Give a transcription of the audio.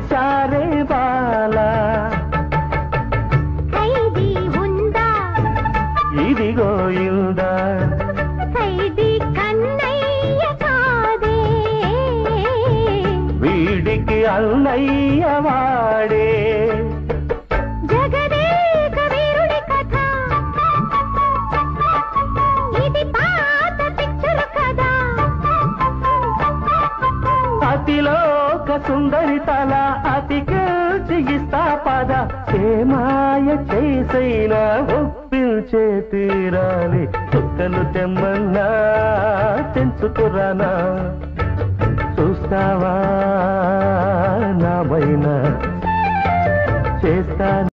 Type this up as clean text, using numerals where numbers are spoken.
తీశారే బాలా ఖైదీ ఉందా ఇదిగో ఇందా ఖైదీ కన్నయ్య కాదే వీడికి అన్నయ్య వాడే జగదేక వీరుడి కథ ఇది పాత పిక్చర్ కదా అతిలోక సుందరి తల అతికిల్చి ఇస్తా పద ఏమాయ చేసైనా ఒప్పించే తీరాలి చుక్కలు తెమ్మన్నా తెంచుకురానా చూస్తావా నా పైన చేస్తా